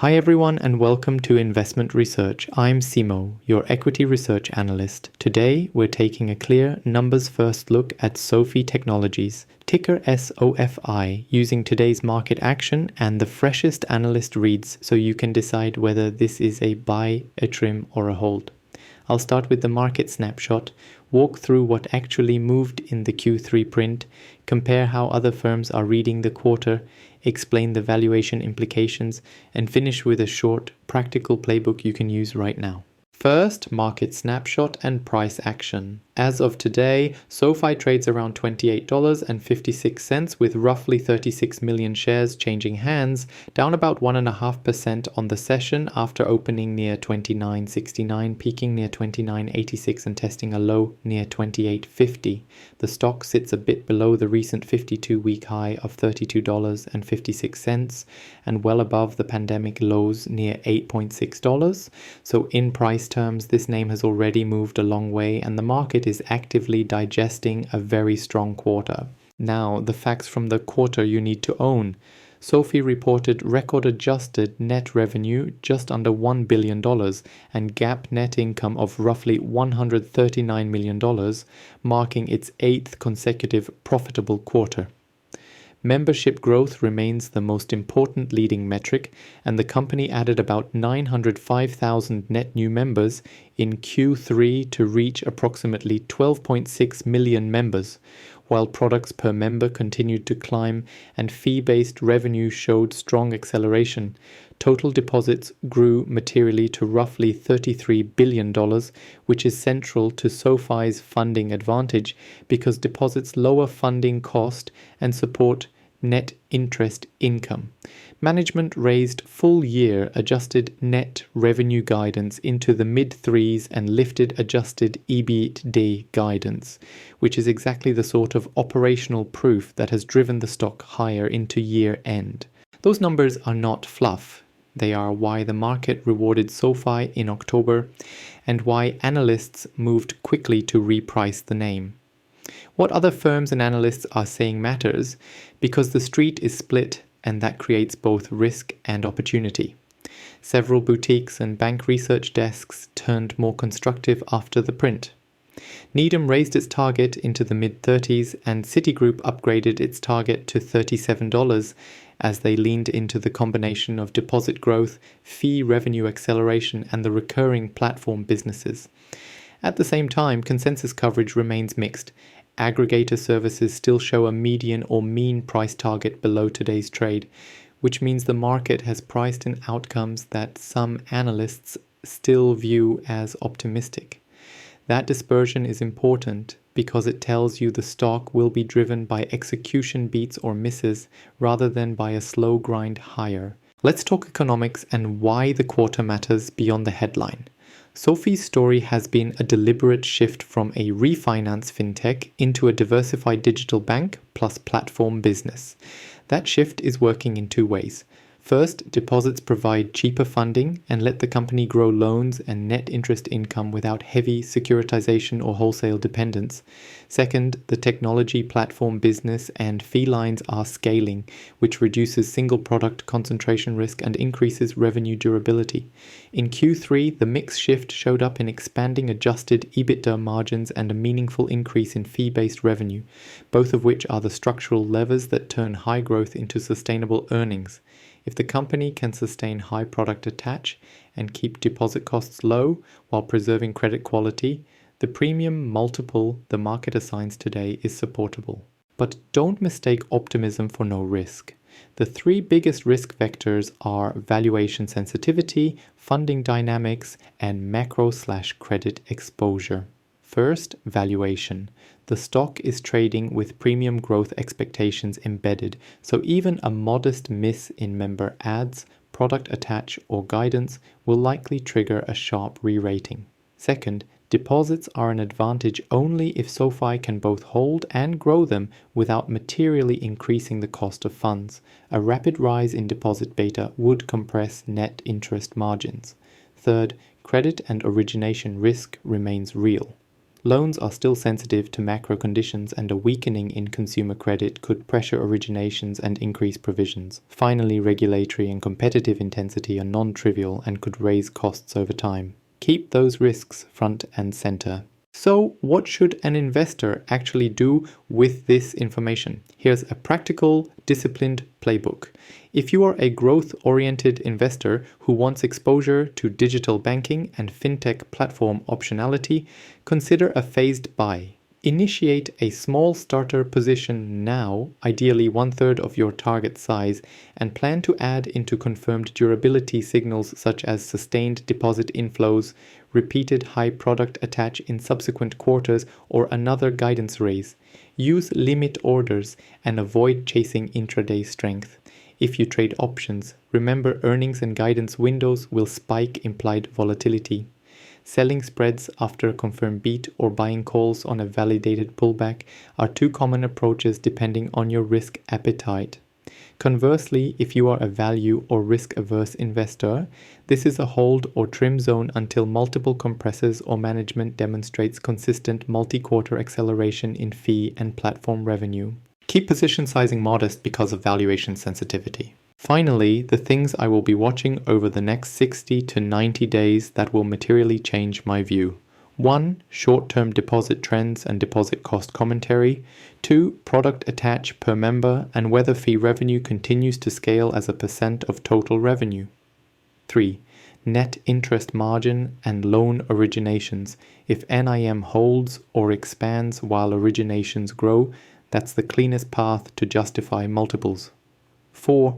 Hi everyone and welcome to Investment Research. I'm Simo, your equity research analyst. Today we're taking a clear numbers first look at SoFi Technologies, ticker SOFI, using today's market action and the freshest analyst reads so you can decide whether this is a buy, a trim or a hold. I'll start with the market snapshot, walk through what actually moved in the Q3 print, compare how other firms are reading the quarter, explain the valuation implications, and finish with a short, practical playbook you can use right now. First, market snapshot and price action. As of today, SoFi trades around $28.56 with roughly 36 million shares changing hands, down about 1.5% on the session after opening near $29.69, peaking near $29.86 and testing a low near $28.50. The stock sits a bit below the recent 52-week high of $32.56 and well above the pandemic lows near $8.6. So in price terms, this name has already moved a long way and the market is actively digesting a very strong quarter. Now, the facts from the quarter you need to own. SoFi reported record adjusted net revenue just under $1 billion and GAAP net income of roughly $139 million, marking its 8th consecutive profitable quarter. Membership growth remains the most important leading metric, and the company added about 905,000 net new members in Q3 to reach approximately 12.6 million members, while products per member continued to climb and fee-based revenue showed strong acceleration. Total deposits grew materially to roughly $33 billion, which is central to SoFi's funding advantage because deposits lower funding cost and support net interest income. Management raised full-year adjusted net revenue guidance into the mid-threes and lifted adjusted EBITDA guidance, which is exactly the sort of operational proof that has driven the stock higher into year-end. Those numbers are not fluff. They are why the market rewarded SoFi in October and why analysts moved quickly to reprice the name. What other firms and analysts are saying matters because the street is split and that creates both risk and opportunity. Several boutiques and bank research desks turned more constructive after the print. Needham raised its target into the mid-30s and Citigroup upgraded its target to $37 as they leaned into the combination of deposit growth, fee revenue acceleration, and the recurring platform businesses. At the same time, consensus coverage remains mixed. Aggregator services still show a median or mean price target below today's trade, which means the market has priced in outcomes that some analysts still view as optimistic. That dispersion is important because it tells you the stock will be driven by execution beats or misses rather than by a slow grind higher. Let's talk economics and why the quarter matters beyond the headline. SoFi's story has been a deliberate shift from a refinance fintech into a diversified digital bank plus platform business. That shift is working in two ways. First, deposits provide cheaper funding and let the company grow loans and net interest income without heavy securitization or wholesale dependence. Second, the technology platform business and fee lines are scaling, which reduces single product concentration risk and increases revenue durability. In Q3, the mix shift showed up in expanding adjusted EBITDA margins and a meaningful increase in fee-based revenue, both of which are the structural levers that turn high growth into sustainable earnings. If the company can sustain high product attach and keep deposit costs low while preserving credit quality, the premium multiple the market assigns today is supportable. But don't mistake optimism for no risk. The three biggest risk vectors are valuation sensitivity, funding dynamics, and macro/credit exposure. First, valuation. The stock is trading with premium growth expectations embedded, so even a modest miss in member adds, product attach, or guidance will likely trigger a sharp re-rating. Second, deposits are an advantage only if SoFi can both hold and grow them without materially increasing the cost of funds. A rapid rise in deposit beta would compress net interest margins. Third, credit and origination risk remains real. Loans are still sensitive to macro conditions, and a weakening in consumer credit could pressure originations and increase provisions. Finally, regulatory and competitive intensity are non-trivial and could raise costs over time. Keep those risks front and center. So, what should an investor actually do with this information? Here's a practical, disciplined playbook. If you are a growth-oriented investor who wants exposure to digital banking and fintech platform optionality, consider a phased buy. Initiate a small starter position now, ideally 1/3 of your target size, and plan to add into confirmed durability signals such as sustained deposit inflows, repeated high product attach in subsequent quarters, or another guidance raise. Use limit orders and avoid chasing intraday strength. If you trade options, remember earnings and guidance windows will spike implied volatility. Selling spreads after a confirmed beat or buying calls on a validated pullback are two common approaches depending on your risk appetite. Conversely, if you are a value or risk-averse investor, this is a hold or trim zone until multiple compressors or management demonstrates consistent multi-quarter acceleration in fee and platform revenue. Keep position sizing modest because of valuation sensitivity. Finally, the things I will be watching over the next 60 to 90 days that will materially change my view. 1. Short-term deposit trends and deposit cost commentary. 2. Product attach per member and whether fee revenue continues to scale as a percent of total revenue. 3. Net interest margin and loan originations. If NIM holds or expands while originations grow, that's the cleanest path to justify multiples. 4.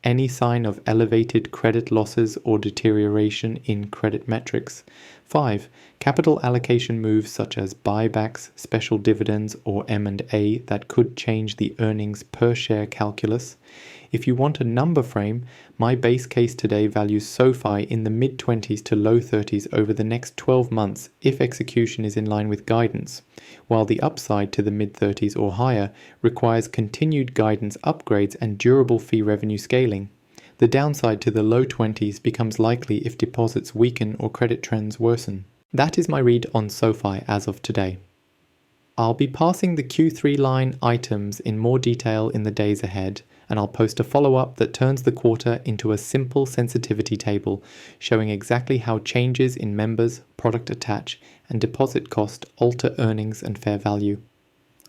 Any sign of elevated credit losses or deterioration in credit metrics. 5. Capital allocation moves such as buybacks, special dividends, or M&A that could change the earnings per share calculus. If you want a number frame, my base case today values SoFi in the mid-20s to low 30s over the next 12 months if execution is in line with guidance, while the upside to the mid-30s or higher requires continued guidance upgrades and durable fee revenue scaling. The downside to the low 20s becomes likely if deposits weaken or credit trends worsen. That is my read on SoFi as of today. I'll be passing the Q3 line items in more detail in the days ahead, and I'll post a follow-up that turns the quarter into a simple sensitivity table showing exactly how changes in members, product attach, and deposit cost alter earnings and fair value.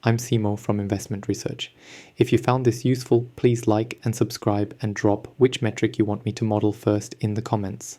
I'm Simo from Investment Research. If you found this useful, please like and subscribe and drop which metric you want me to model first in the comments.